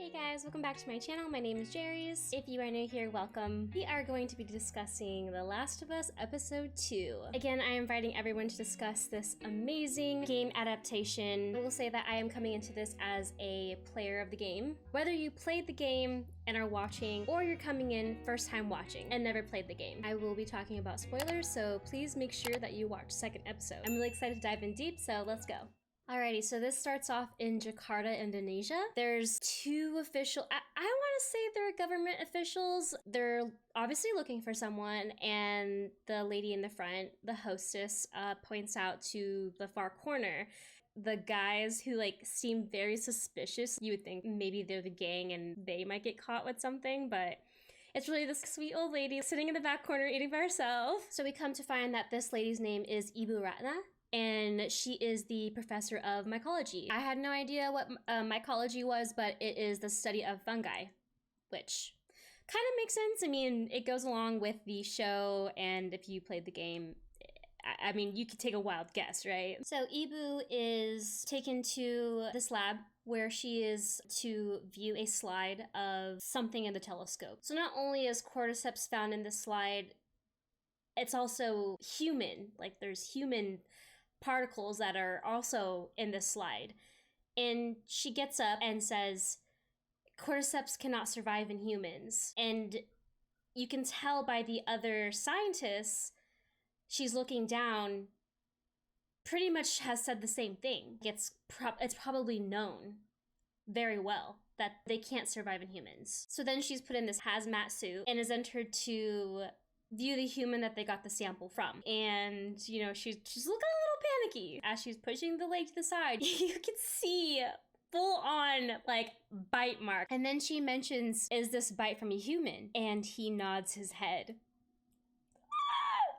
Hey guys, welcome back to my channel. My name is jerriies. If you are new here, welcome. We are going to be discussing The Last of Us Episode 2. Again, I am inviting everyone to discuss this amazing game adaptation. I will say that I am coming into this as a player of the game. Whether you played the game and are watching, or you're coming in first time watching and never played the game, I will be talking about spoilers, so please make sure that you watch the second episode. I'm really excited to dive in deep, so let's go. Alrighty, so this starts off in Jakarta, Indonesia. There's two official, I want to say they're government officials. They're obviously looking for someone, and the lady in the front, the hostess, points out to the far corner the guys who seem very suspicious. You would think maybe they're the gang and they might get caught with something, but it's really this sweet old lady sitting in the back corner eating by herself. So we come to find that this lady's name is Ibu Ratna, and she is the professor of mycology. I had no idea what mycology was, but it is the study of fungi, which kind of makes sense. I mean, it goes along with the show, and if you played the game, I mean, you could take a wild guess, right? So Ibu is taken to this lab where she is to view a slide of something in the telescope. So not only is cordyceps found in this slide, it's also human. There's human particles that are also in this slide. And she gets up and says, cordyceps cannot survive in humans. And you can tell by the other scientists, she's looking down, pretty much has said the same thing. It's probably known very well that they can't survive in humans. So then she's put in this hazmat suit and is entered to view the human that they got the sample from. And, you know, she's looking a little panicky. As she's pushing the leg to the side, you can see full on, bite mark. And then she mentions, is this bite from a human? And he nods his head.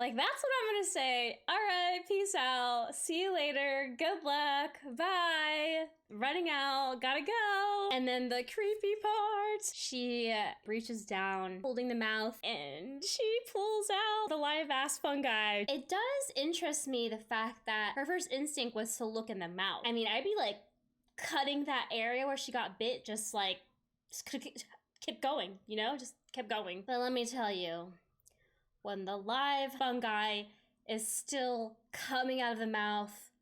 That's what I'm gonna say. All right, peace out. See you later. Good luck. Bye. Running out. Gotta go. And then the creepy part. She reaches down, holding the mouth, and she pulls out the live ass fungi. It does interest me the fact that her first instinct was to look in the mouth. I mean, I'd be cutting that area where she got bit, just keep going, you know? Just kept going. But let me tell you, when the live fungi is still coming out of the mouth,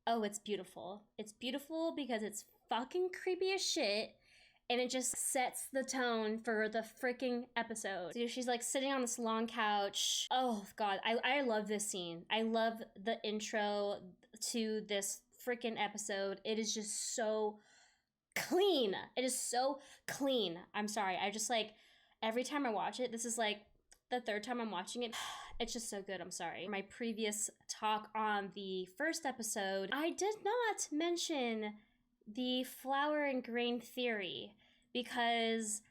oh, it's beautiful. It's beautiful because it's fucking creepy as shit, and it just sets the tone for the freaking episode. So she's sitting on this long couch. Oh god, I love this scene. I love the intro to this freaking episode. It is just so clean. It is so clean. I'm sorry. I just every time I watch it, this is the third time I'm watching it, it's just so good. I'm sorry. My previous talk on the first episode, I did not mention the flower and grain theory, because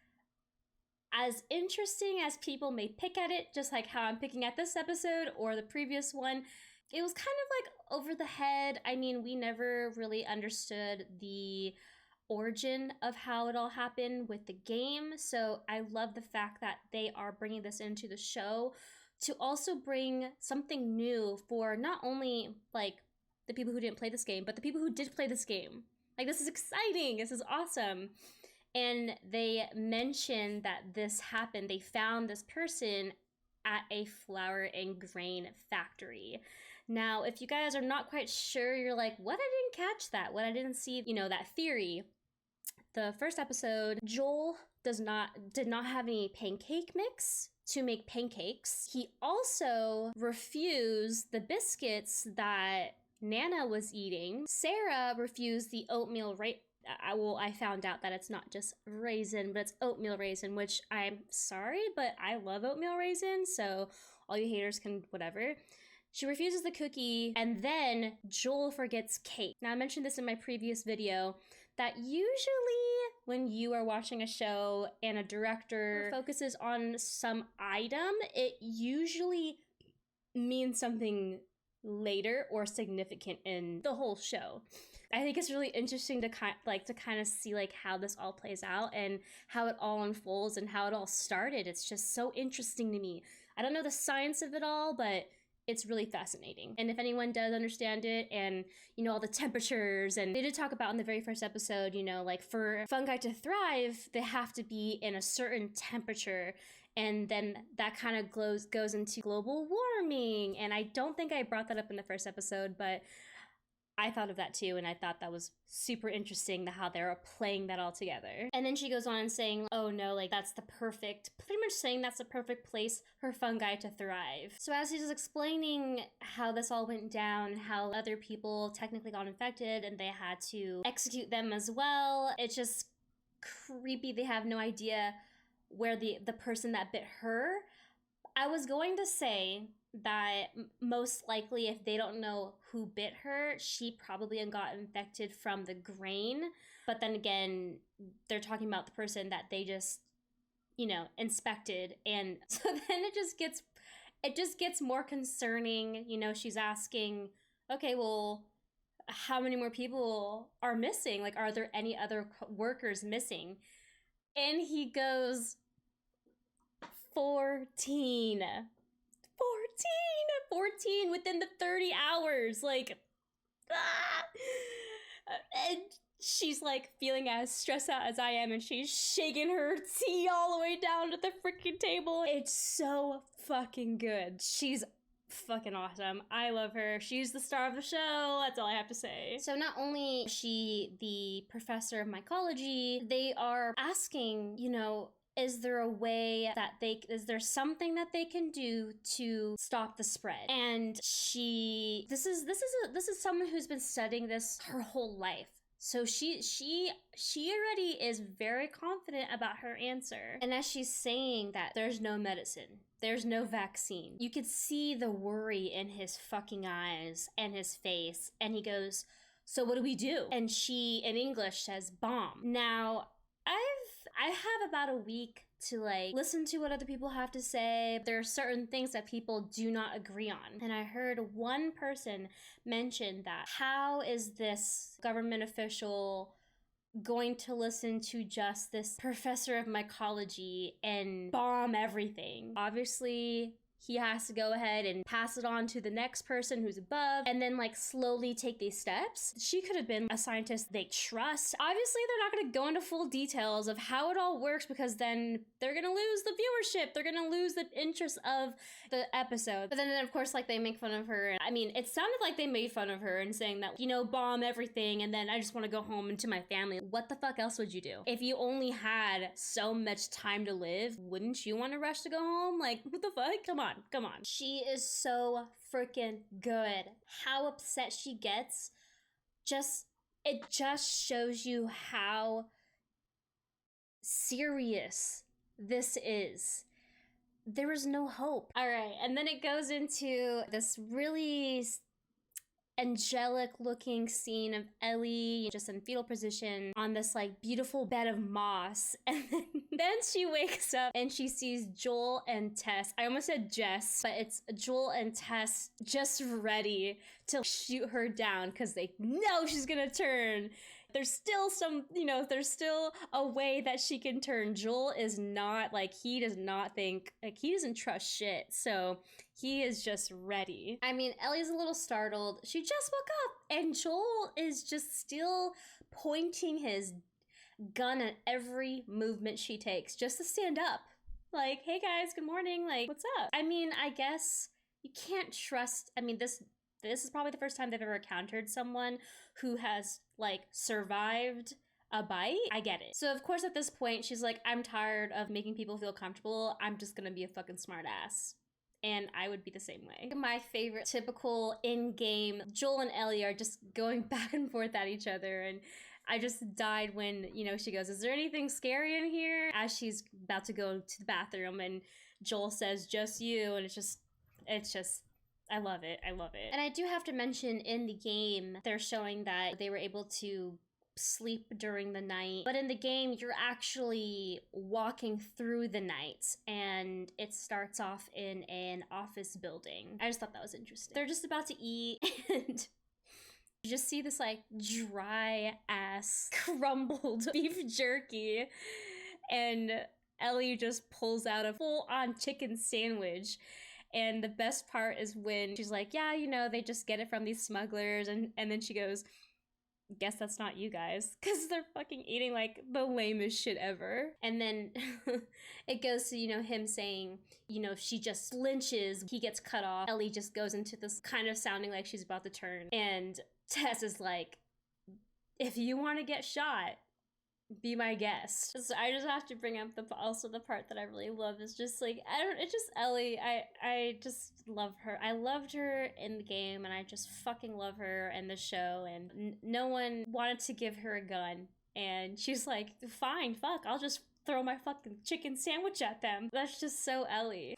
as interesting as people may pick at it, just like how I'm picking at this episode or the previous one, it was kind of over the head. I mean, we never really understood the origin of how it all happened with the game, so I love the fact that they are bringing this into the show to also bring something new for not only the people who didn't play this game, but the people who did play this game. This is exciting. This is awesome. And they mentioned that this happened. They found this person at a flour and grain factory. Now, if you guys are not quite sure, you're what? I didn't catch that. What? I didn't see, that theory. The first episode, Joel did not have any pancake mix to make pancakes. He also refused the biscuits that Nana was eating. Sarah refused the oatmeal I found out that it's not just raisin, but it's oatmeal raisin, which I'm sorry, but I love oatmeal raisin, so all you haters can whatever. She refuses the cookie, and then Joel forgets cake. Now, I mentioned this in my previous video, that usually when you are watching a show and a director focuses on some item, it usually means something later or significant in the whole show. I think it's really interesting to kind of see how this all plays out and how it all unfolds and how it all started. It's just so interesting to me. I don't know the science of it all, but it's really fascinating. And if anyone does understand it, and you know, all the temperatures, and they did talk about in the very first episode, you know, like for fungi to thrive, they have to be in a certain temperature, and then that kind of goes into global warming. And I don't think I brought that up in the first episode, but I thought of that too, and I thought that was super interesting, how they're playing that all together. And then she goes on and saying, oh no, like that's pretty much saying that's the perfect place for fungi to thrive. So as she's explaining how this all went down, how other people technically got infected and they had to execute them as well, it's just creepy. They have no idea where the person that bit her. I was going to say that most likely, if they don't know who bit her, she probably got infected from the grain. But then again, they're talking about the person that they just, you know, inspected. And so then it just gets more concerning. You know, she's asking, okay, well, how many more people are missing? Like, are there any other workers missing? And he goes, 14 within the 30 hours, like, and she's like feeling as stressed out as I am, and she's shaking her tea all the way down to the freaking table. It's so fucking good. She's fucking awesome. I love her. She's the star of the show. That's all I have to say. So not only is she the professor of mycology, they are asking, you know, is there a way that is there something that they can do to stop the spread? And this is someone who's been studying this her whole life. So she already is very confident about her answer. And as she's saying that there's no medicine, there's no vaccine, you could see the worry in his fucking eyes and his face. And he goes, so what do we do? And she, in English, says bomb. Now, I have about a week to like listen to what other people have to say. There are certain things that people do not agree on. And I heard one person mention that, how is this government official going to listen to just this professor of mycology and bomb everything? Obviously, he has to go ahead and pass it on to the next person who's above, and then like slowly take these steps. She could have been a scientist they trust. Obviously, they're not going to go into full details of how it all works, because then they're going to lose the viewership. They're going to lose the interest of the episode. But then, of course, like they make fun of her. I mean, it sounded like they made fun of her and saying that, you know, bomb everything, and then I just want to go home and to my family. What the fuck else would you do? If you only had so much time to live, wouldn't you want to rush to go home? Like, what the fuck? Come on. She is so freaking good. How upset she gets, it just shows you how serious this is. There is no hope. All right, and then it goes into this really angelic looking scene of Ellie just in fetal position on this like beautiful bed of moss, and then she wakes up and she sees Joel and Tess. I almost said Jess, but it's Joel and Tess just ready to shoot her down because they know she's gonna turn. There's still there's still a way that she can turn. Joel is not, like, he does not think, like, he doesn't trust shit. So he is just ready. I mean, Ellie's a little startled. She just woke up and Joel is just still pointing his gun at every movement she takes just to stand up. Like, hey guys, good morning. Like, what's up? I mean, I guess you can't trust, I mean, this is probably the first time they've ever encountered someone who has, like, survived a bite. I get it. So, of course, at this point, she's like, I'm tired of making people feel comfortable. I'm just gonna be a fucking smart ass. And I would be the same way. My favorite typical in-game, Joel and Ellie are just going back and forth at each other, and I just died when, you know, she goes, is there anything scary in here? As she's about to go to the bathroom, and Joel says, just you, and it's just, I love it. I love it. And I do have to mention, in the game, they're showing that they were able to sleep during the night. But in the game, you're actually walking through the night, and it starts off in an office building. I just thought that was interesting. They're just about to eat, and you just see this, like, dry ass crumbled beef jerky, and Ellie just pulls out a full-on chicken sandwich. And the best part is when she's like, yeah, you know, they just get it from these smugglers. And then she goes, guess that's not you guys, because they're fucking eating like the lamest shit ever. And then it goes to, you know, him saying, you know, she just flinches, he gets cut off. Ellie just goes into this kind of sounding like she's about to turn. And Tess is like, if you want to get shot, be my guest. So I just have to bring up also the part that I really love is just like, it's just Ellie. I just love her. I loved her in the game, and I just fucking love her in the show, and no one wanted to give her a gun, and she's like, fine, fuck, I'll just throw my fucking chicken sandwich at them. That's just so Ellie.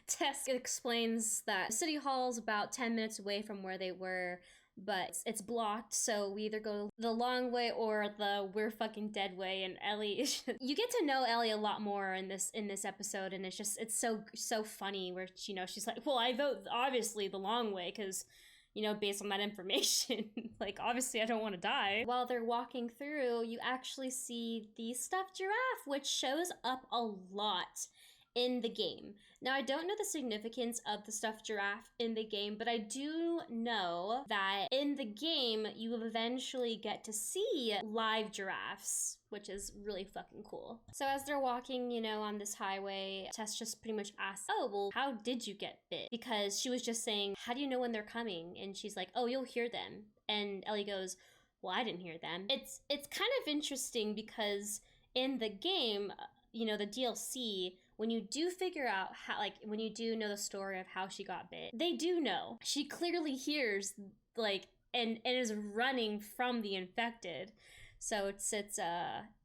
Tess explains that City Hall's about 10 minutes away from where they were, but it's blocked, so we either go the long way or the we're fucking dead way. And Ellie, you get to know Ellie a lot more in this episode, and it's so funny where, you know, she's like, well, I vote obviously the long way because, you know, based on that information, like, obviously I don't want to die. While they're walking through, you actually see the stuffed giraffe, which shows up a lot in the game. Now, I don't know the significance of the stuffed giraffe in the game, but I do know that in the game, you eventually get to see live giraffes, which is really fucking cool. So as they're walking, you know, on this highway, Tess just pretty much asks, oh, well, how did you get bit? Because she was just saying, how do you know when they're coming? And she's like, oh, you'll hear them. And Ellie goes, well, I didn't hear them. It's kind of interesting because in the game, you know, the DLC, when you do figure out how, like, when you do know the story of how she got bit, they do know. She clearly hears, like, and is running from the infected. So it's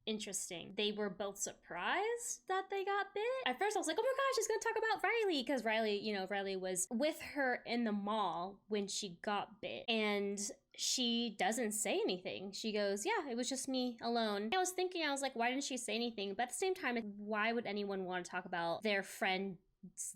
interesting. They were both surprised that they got bit. At first I was like, oh my gosh, she's gonna talk about Riley, because Riley was with her in the mall when she got bit. And she doesn't say anything. She goes, yeah, it was just me alone. I was thinking, I was like, why didn't she say anything? But at the same time, why would anyone want to talk about their friend's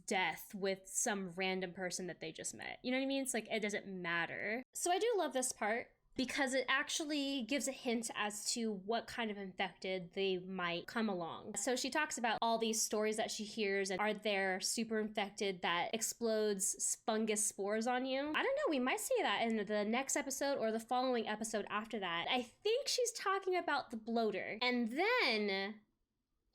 death with some random person that they just met? You know what I mean? It's like, it doesn't matter. So I do love this part, because it actually gives a hint as to what kind of infected they might come along. So she talks about all these stories that she hears, and are there super infected that explodes fungus spores on you? I don't know, we might see that in the next episode or the following episode after that. I think she's talking about the bloater. And then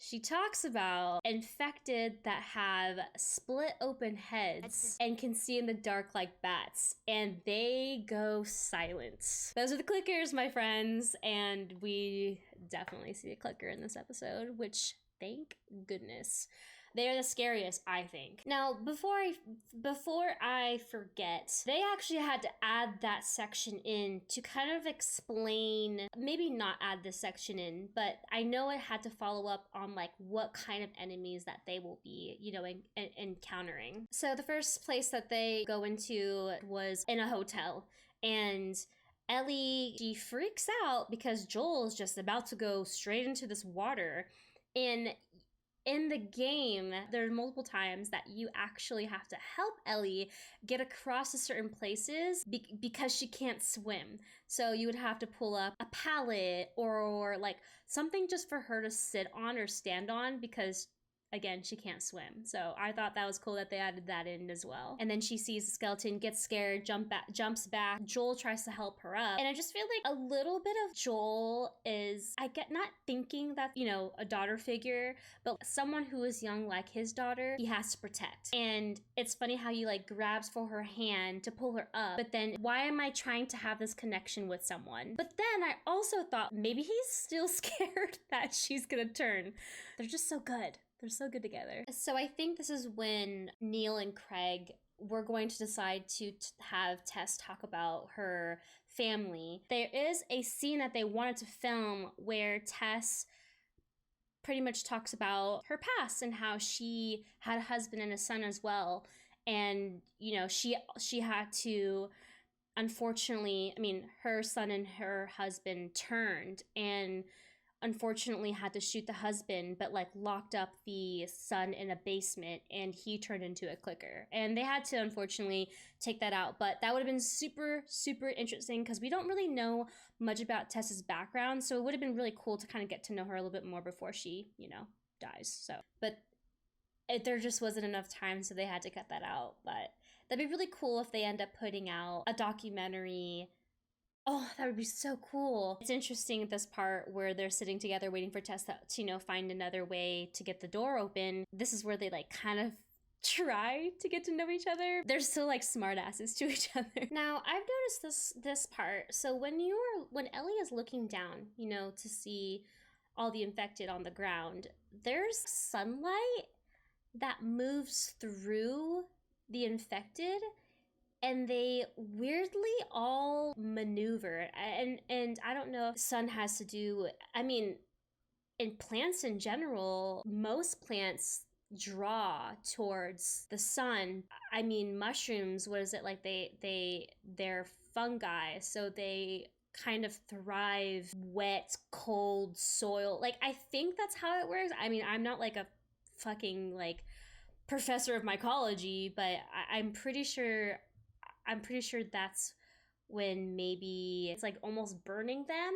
she talks about infected that have split open heads and can see in the dark like bats, and they go silent. Those are the clickers, my friends, and we definitely see a clicker in this episode, which, thank goodness. They are the scariest, I think. Now, before I forget, they actually had to add that section in to kind of explain, maybe not add this section in, but I know it had to follow up on like what kind of enemies that they will be, you know, encountering. So the first place that they go into was in a hotel, and Ellie, she freaks out because Joel is just about to go straight into this water. And in the game, there are multiple times that you actually have to help Ellie get across to certain places because she can't swim. So you would have to pull up a pallet or like something just for her to sit on or stand on, because again, she can't swim. So I thought that was cool that they added that in as well. And then she sees the skeleton, gets scared, jumps back. Joel tries to help her up. And I just feel like a little bit of Joel is, I get not thinking that, you know, a daughter figure, but someone who is young like his daughter, he has to protect. And it's funny how he like grabs for her hand to pull her up. But then why am I trying to have this connection with someone? But then I also thought maybe he's still scared that she's gonna turn. They're just so good. They're so good together. So I think this is when Neil and Craig were going to decide to have Tess talk about her family. There is a scene that they wanted to film where Tess pretty much talks about her past and how she had a husband and a son as well. And, you know, she had to, unfortunately, I mean, her son and her husband turned and unfortunately had to shoot the husband, but like locked up the son in a basement, and he turned into a clicker. And they had to unfortunately take that out, but that would have been super, super interesting because we don't really know much about Tess's background. So it would have been really cool to kind of get to know her a little bit more before she, you know, dies. So, but there just wasn't enough time, so they had to cut that out. But that'd be really cool if they end up putting out a documentary. Oh, that would be so cool. It's interesting at this part where they're sitting together waiting for Tess to, you know, find another way to get the door open. This is where they like kind of try to get to know each other. They're still like smart asses to each other. Now, I've noticed this part. So when Ellie is looking down, you know, to see all the infected on the ground, there's sunlight that moves through the infected, and they weirdly all maneuver. And I don't know if sun has to do, I mean, in plants in general, most plants draw towards the sun. I mean, mushrooms, what is it, like they're fungi, so they kind of thrive wet, cold soil. Like, I think that's how it works. I mean, I'm not like a fucking like professor of mycology, but I'm pretty sure that's when maybe it's like almost burning them.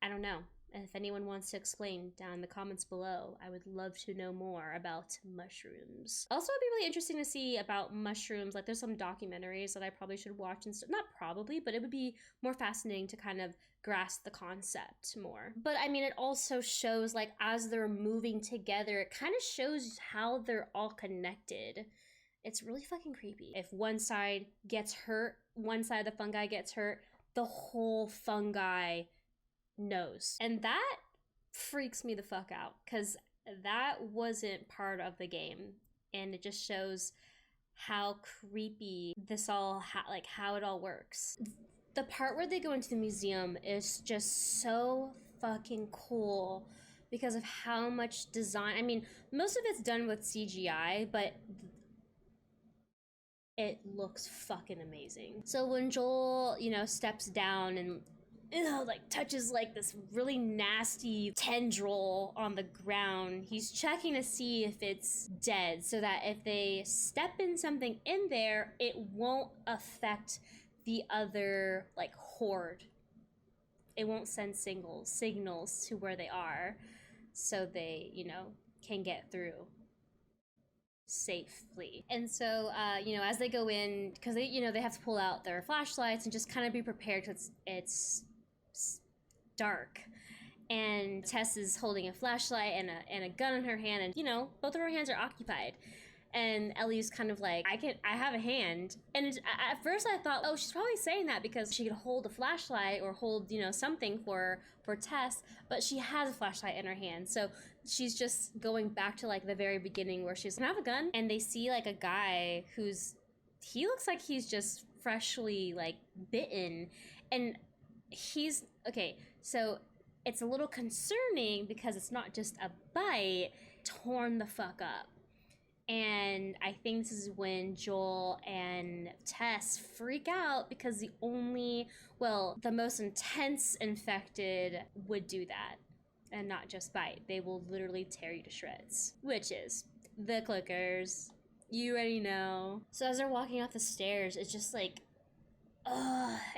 I don't know. And if anyone wants to explain down in the comments below, I would love to know more about mushrooms. Also, it'd be really interesting to see about mushrooms. Like, there's some documentaries that I probably should watch and not probably, but it would be more fascinating to kind of grasp the concept more. But I mean, it also shows, like, as they're moving together, it kind of shows how they're all connected. It's really fucking creepy. If one side gets hurt, one side of the fungi gets hurt, the whole fungi knows. And that freaks me the fuck out, because that wasn't part of the game. And it just shows how creepy this all, how it all works. The part where they go into the museum is just so fucking cool because of how much design. I mean, most of it's done with CGI, but it looks fucking amazing. So when Joel, you know, steps down and like touches like this really nasty tendril on the ground, he's checking to see if it's dead, so that if they step in something in there, it won't affect the other like horde. It won't send signals to where they are, so they, you know, can get through safely. And so you know, as they go in, because they, you know, they have to pull out their flashlights and just kind of be prepared, because it's dark, and Tess is holding a flashlight and a gun in her hand, and you know, both of her hands are occupied. And Ellie's kind of like, I have a hand. And at first I thought, oh, she's probably saying that because she could hold a flashlight or hold, you know, something for Tess, but she has a flashlight in her hand. So she's just going back to like the very beginning where she's gonna have a gun, and they see like a guy he looks like he's just freshly like bitten, and he's, okay, so it's a little concerning because it's not just a bite, torn the fuck up. And I think this is when Joel and Tess freak out, because the most intense infected would do that and not just bite. They will literally tear you to shreds, which is the clickers. You already know. So as they're walking up the stairs, it's just like,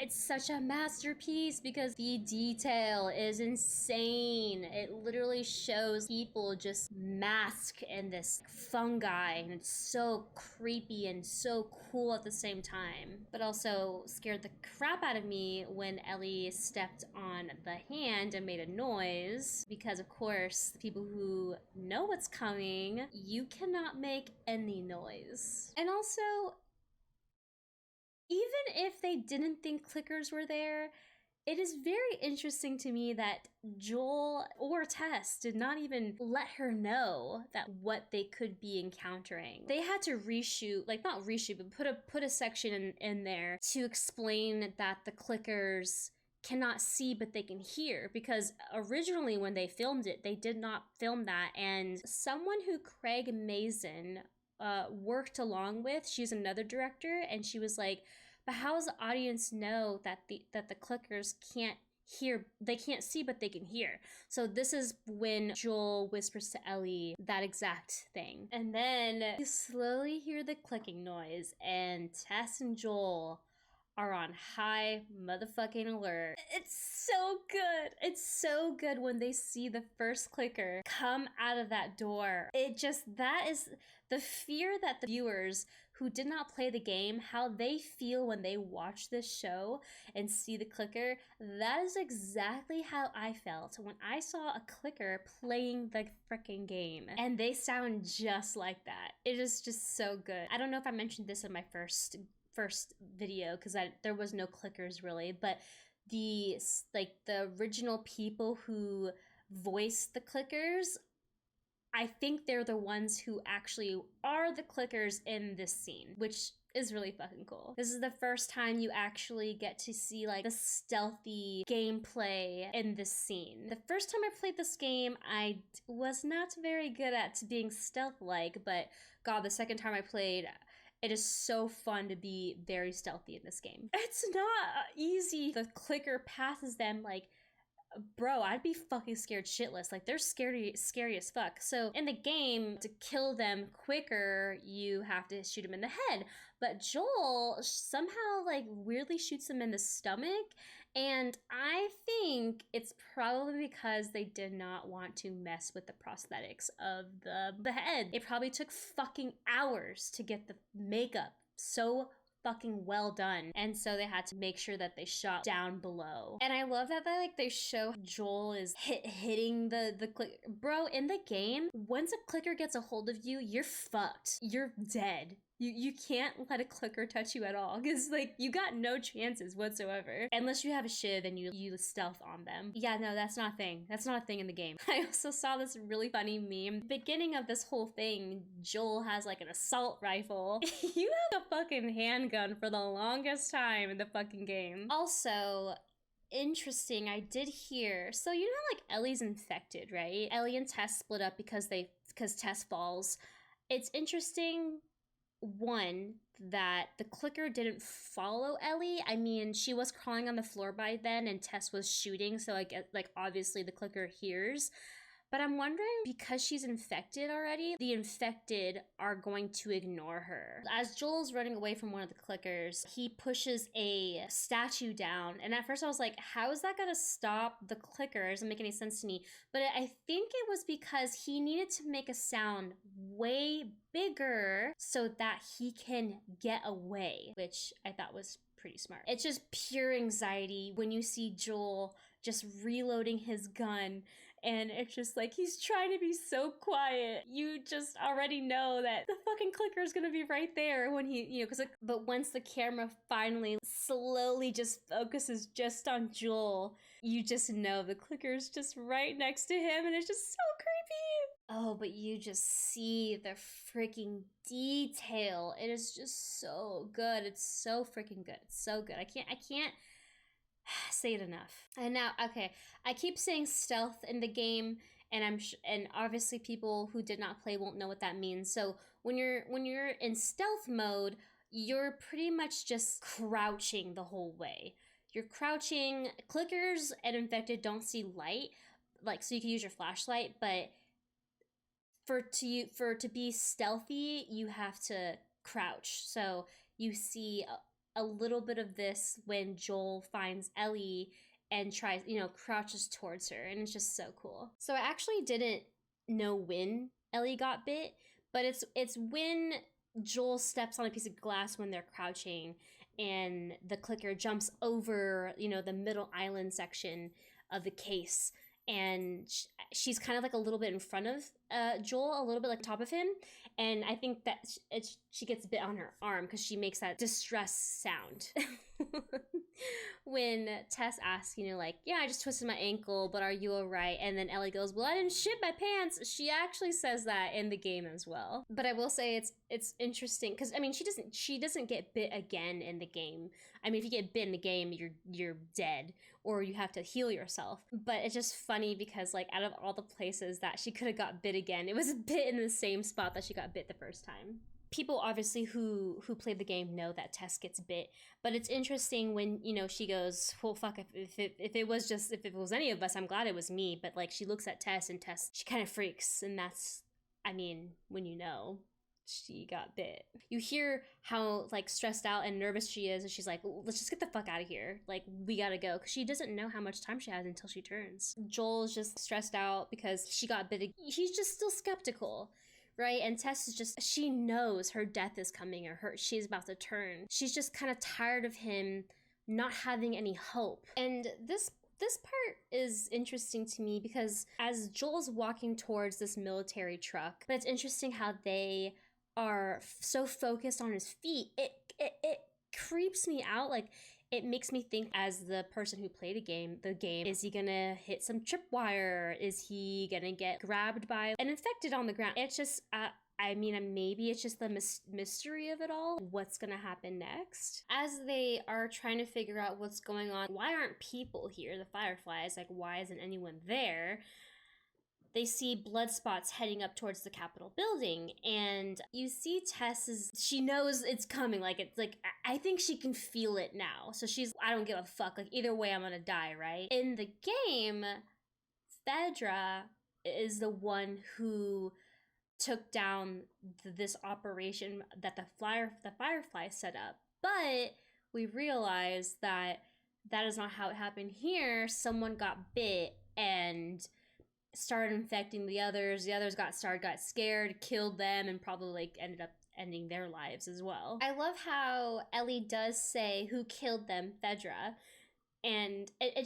it's such a masterpiece because the detail is insane. It literally shows people just masked in this fungi, and it's so creepy and so cool at the same time. But also scared the crap out of me when Ellie stepped on the hand and made a noise, because of course, the people who know what's coming, you cannot make any noise. And also, even if they didn't think clickers were there, it is very interesting to me that Joel or Tess did not even let her know that what they could be encountering. They had to reshoot, like not reshoot, but put a section in there to explain that the clickers cannot see but they can hear, because originally when they filmed it, they did not film that. And someone who Craig Mazin worked along with, she's another director, and she was like, but how does the audience know that the clickers can't hear, they can't see but they can hear? So this is when Joel whispers to Ellie that exact thing, and then you slowly hear the clicking noise, and Tess and Joel are on high motherfucking alert. It's so good. It's so good when they see the first clicker come out of that door. That is the fear that the viewers who did not play the game, how they feel when they watch this show and see the clicker. That is exactly how I felt when I saw a clicker playing the freaking game. And they sound just like that. It is just so good. I don't know if I mentioned this in my first video because there was no clickers really, but the original people who voiced the clickers, I think they're the ones who actually are the clickers in this scene, which is really fucking cool. This is the first time you actually get to see like the stealthy gameplay in this scene. The first time I played this game, I was not very good at being stealth-like, but God, the second time I played, it is so fun to be very stealthy in this game. It's not easy. The clicker passes them like, bro, I'd be fucking scared shitless. Like, they're scary as fuck. So in the game, to kill them quicker, you have to shoot them in the head. But Joel somehow like weirdly shoots him in the stomach. And I think it's probably because they did not want to mess with the prosthetics of the head. It probably took fucking hours to get the makeup so fucking well done, and so they had to make sure that they shot down below. And I love that they show Joel is hitting the clicker. Bro, in the game, once a clicker gets a hold of you, you're fucked. You're dead. You can't let a clicker touch you at all, because like you got no chances whatsoever unless you have a shiv and you stealth on them. Yeah, no, that's not a thing. That's not a thing in the game. I also saw this really funny meme. Beginning of this whole thing, Joel has like an assault rifle. You have a fucking handgun for the longest time in the fucking game. Also, interesting, I did hear, so you know like Ellie's infected, right? Ellie and Tess split up because Tess falls. It's interesting, one, that the clicker didn't follow Ellie. I mean, she was crawling on the floor by then and Tess was shooting, so like obviously the clicker hears. But I'm wondering, because she's infected already, the infected are going to ignore her. As Joel's running away from one of the clickers, he pushes a statue down. And at first I was like, how is that gonna stop the clicker? It doesn't make any sense to me. But I think it was because he needed to make a sound way bigger so that he can get away, which I thought was pretty smart. It's just pure anxiety when you see Joel just reloading his gun, and it's just like he's trying to be so quiet. You just already know that the fucking clicker is gonna be right there when he, but once the camera finally slowly just focuses just on Joel, you just know the clicker's just right next to him, and it's just so creepy. Oh, but you just see the freaking detail. It is just so good. It's so freaking good. It's so good. I can't say it enough. And now, okay, I keep saying stealth in the game, and and obviously people who did not play won't know what that means. So when you're in stealth mode, you're pretty much just crouching the whole way. You're crouching. Clickers and infected don't see light, like, so you can use your flashlight, but for to be stealthy, you have to crouch. So you see a little bit of this when Joel finds Ellie and tries, crouches towards her, and it's just so cool. So I actually didn't know when Ellie got bit, but it's when Joel steps on a piece of glass when they're crouching, and the clicker jumps over, the middle island section of the case, and she's kind of like a little bit in front of Joel, a little bit like top of him, and I think that she gets bit on her arm because she makes that distress sound. When Tess asks, yeah, I just twisted my ankle, but are you alright? And then Ellie goes, well, I didn't shit my pants. She actually says that in the game as well. But I will say it's interesting because, I mean, she doesn't get bit again in the game. I mean, if you get bit in the game, you're dead, or you have to heal yourself. But it's just funny because, like, out of all the places that she could have got bit again, it was bit in the same spot that she got bit the first time. People obviously who played the game know that Tess gets bit, but it's interesting when, she goes, well, fuck, if it was any of us, I'm glad it was me. But like, she looks at Tess, and Tess, she kind of freaks, and that's, I mean, when she got bit. You hear how like stressed out and nervous she is, and she's like, let's just get the fuck out of here. Like, we gotta go. Because she doesn't know how much time she has until she turns. Joel's just stressed out because she got bit. He's just still skeptical. Right? And Tess is just, she knows her death is coming, or she's about to turn. She's just kind of tired of him not having any hope. And this part is interesting to me because as Joel's walking towards this military truck, but it's interesting how they are so focused on his feet. It creeps me out. Like, it makes me think, as the person who played the game, is he gonna hit some tripwire? Is he gonna get grabbed by and infected on the ground? It's just, I mean, maybe it's just the mystery of it all. What's gonna happen next? As they are trying to figure out what's going on, why aren't people here, the Fireflies? Like, why isn't anyone there? They see blood spots heading up towards the Capitol building, and you see she knows it's coming. Like, it's like, I think she can feel it now. So she's, I don't give a fuck. Like, either way, I'm gonna die, right? In the game, FEDRA is the one who took down this operation that the Fireflies set up. But we realize that is not how it happened here. Someone got bit and started infecting the others. The others got scared, killed them, and probably like ended up ending their lives as well. I love how Ellie does say who killed them, FEDRA, and it's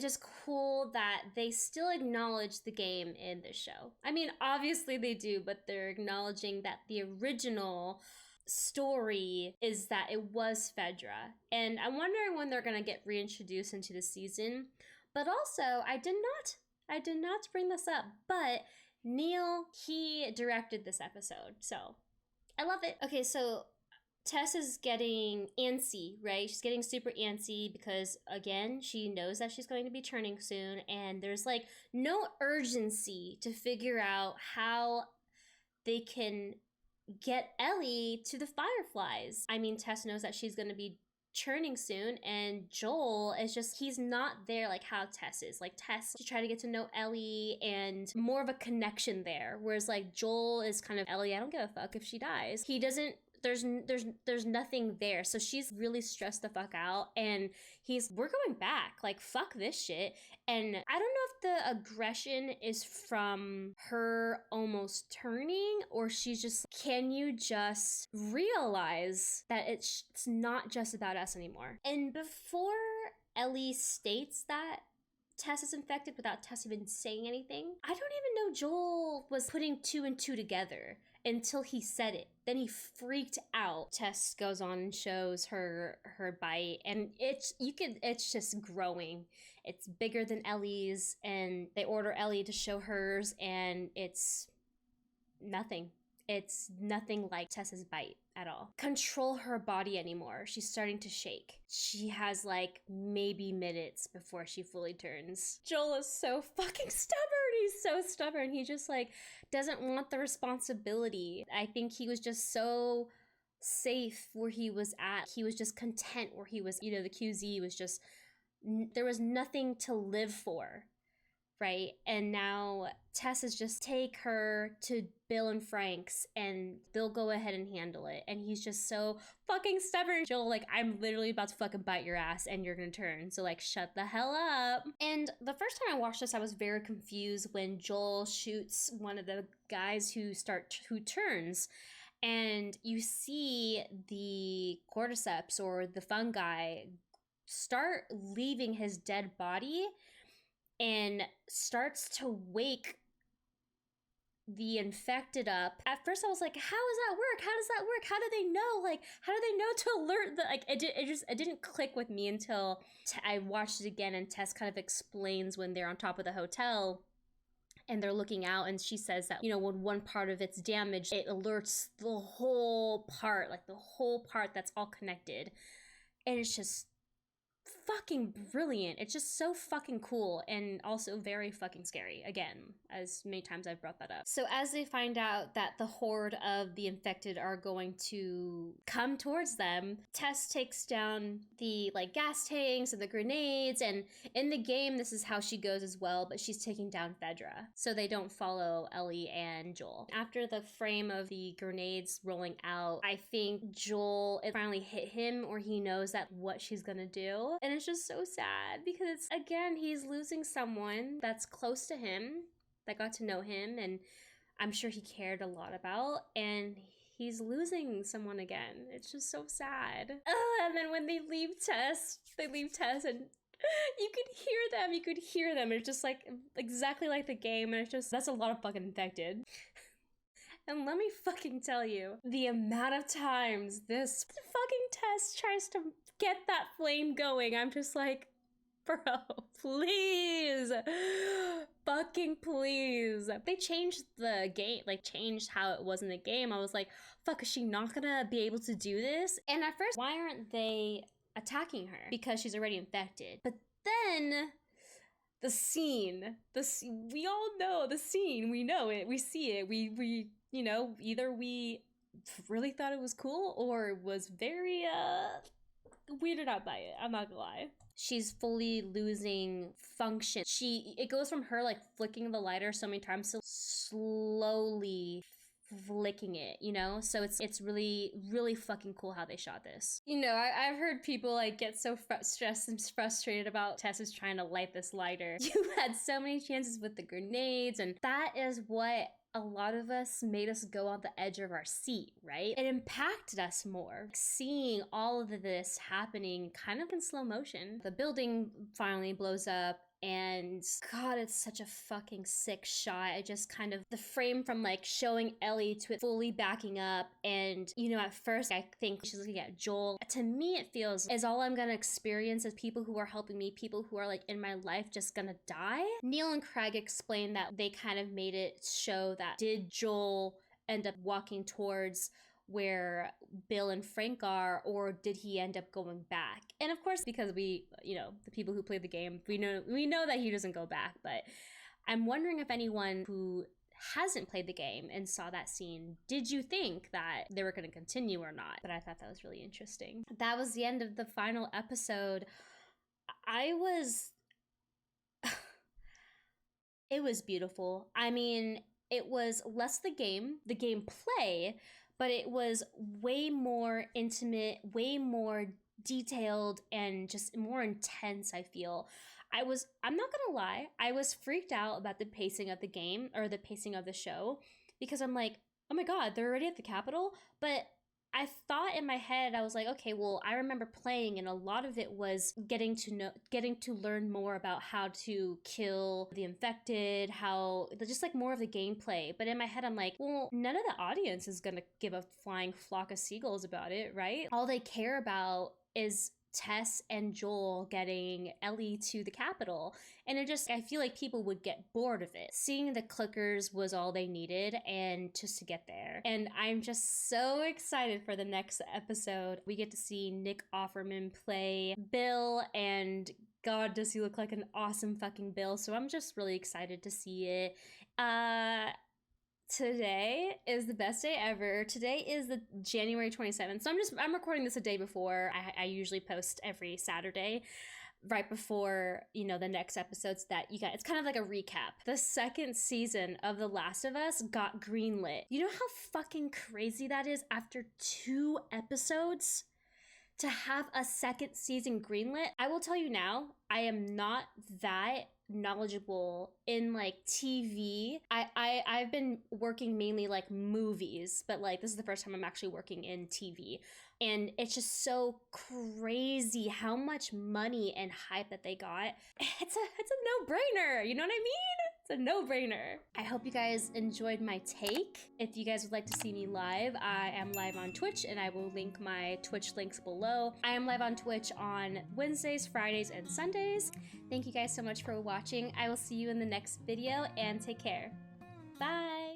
just cool that they still acknowledge the game in this show. I mean, obviously they do, but they're acknowledging that the original story is that it was FEDRA. And I'm wondering when they're gonna get reintroduced into the season. But also, I did not bring this up, but Neil, he directed this episode, so I love it. Okay, so Tess is getting antsy, right? She's getting super antsy because, again, she knows that she's going to be turning soon, and there's like no urgency to figure out how they can get Ellie to the Fireflies. I mean, Tess knows that she's going to be churning soon, and Joel is just, he's not there like how Tess is. Like, Tess to try to get to know Ellie and more of a connection there, whereas like Joel is kind of, Ellie, I don't give a fuck if she dies. He doesn't, there's nothing there. So she's really stressed the fuck out, and we're going back, like, fuck this shit. And I don't know if the aggression is from her almost turning, or she's just, can you just realize that it's not just about us anymore? And before Ellie states that Tess is infected without Tess even saying anything, I don't even know Joel was putting two and two together until he said it. Then he freaked out. Tess goes on and shows her bite, and it's just growing. It's bigger than Ellie's, and they order Ellie to show hers, and it's nothing. It's nothing like Tess's bite at all. Control her body anymore. She's starting to shake. She has like maybe minutes before she fully turns. Joel is so fucking stubborn. He's so stubborn. He just like doesn't want the responsibility. I think he was just so safe where he was at. He was just content where he was. You know, the QZ was just, there was nothing to live for. Right? And now Tess is just, take her to Bill and Frank's and they'll go ahead and handle it. And he's just so fucking stubborn. Joel, like, I'm literally about to fucking bite your ass and you're gonna turn. So like, shut the hell up. And the first time I watched this, I was very confused when Joel shoots one of the guys who turns. And you see the cordyceps or the fungi start leaving his dead body and starts to wake the infected up. At first I was like, how does that work? How does that work? How do they know? Like, how do they know to alert the, like, it didn't click with me until I watched it again, and Tess kind of explains when they're on top of the hotel and they're looking out, and she says that, you know, when one part of it's damaged, it alerts the whole part, like the whole part that's all connected. And it's just fucking brilliant. It's just so fucking cool and also very fucking scary, again, as many times I've brought that up. So as they find out that the horde of the infected are going to come towards them, Tess takes down the like gas tanks and the grenades, and in the game this is how she goes as well, but she's taking down FEDRA so they don't follow Ellie and Joel. After the frame of the grenades rolling out, I think Joel, it finally hit him, or he knows that what she's gonna do, and it's just so sad because again he's losing someone that's close to him, that got to know him and I'm sure he cared a lot about, and he's losing someone again. It's just so sad. And then when they leave Tess and you could hear them. It's just like exactly like the game, and it's just, that's a lot of fucking infected. And let me fucking tell you, the amount of times this fucking Tess tries to get that flame going, I'm just like, bro, please. Fucking please. They changed the game, like changed how it was in the game. I was like, fuck, is she not gonna be able to do this? And at first, why aren't they attacking her? Because she's already infected. But then the scene, we all know the scene, we know it, we see it, we you know, either we really thought it was cool or was very weirded out by it. I'm not gonna lie. She's fully losing function. It goes from her like flicking the lighter so many times to slowly flicking it, you know? So it's really, really fucking cool how they shot this. You know, I've heard people like get so stressed and frustrated about Tess is trying to light this lighter. You had so many chances with the grenades, and that is what a lot of us made us go on the edge of our seat, right? It impacted us more. Seeing all of this happening kind of in slow motion. The building finally blows up, and God, it's such a fucking sick shot. I just kind of, the frame from like showing Ellie to it fully backing up, and you know, at first I think she's looking at Joel. To me it feels as all I'm gonna experience as people who are helping me, people who are like in my life, just gonna die. Neil and Craig explained that they kind of made it show that, did Joel end up walking towards where Bill and Frank are, or did he end up going back? And of course, because we, you know, the people who played the game, we know that he doesn't go back, but I'm wondering if anyone who hasn't played the game and saw that scene, did you think that they were going to continue or not? But I thought that was really interesting. That was the end of the final episode. It was beautiful. I mean, it was less the gameplay, but it was way more intimate, way more detailed, and just more intense, I feel. I'm not gonna lie, I was freaked out about the pacing of the game, or the pacing of the show, because I'm like, oh my god, they're already at the Capitol? But I thought in my head, I was like, okay, well, I remember playing, and a lot of it was getting to learn more about how to kill the infected, just like more of the gameplay. But in my head, I'm like, well, none of the audience is gonna give a flying flock of seagulls about it, right? All they care about is Tess and Joel getting Ellie to the Capitol. And I feel like people would get bored of it. Seeing the clickers was all they needed, and just to get there. And I'm just so excited for the next episode. We get to see Nick Offerman play Bill, and God, does he look like an awesome fucking Bill. So I'm just really excited to see it. Today is the best day ever. Today is the January 27th. So I'm recording this a day before. I usually post every Saturday, right before, you know, the next episodes that you got. It's kind of like a recap. The second season of The Last of Us got greenlit. You know how fucking crazy that is after 2 episodes? To have a second season greenlit? I will tell you now, I am not that knowledgeable in like TV. I've been working mainly like movies, but like this is the first time I'm actually working in TV. And it's just so crazy how much money and hype that they got. It's a no-brainer, you know what I mean? It's a no-brainer. I hope you guys enjoyed my take. If you guys would like to see me live, I am live on Twitch, and I will link my Twitch links below. I am live on Twitch on Wednesdays, Fridays, and Sundays. Thank you guys so much for watching. I will see you in the next video, and take care. Bye!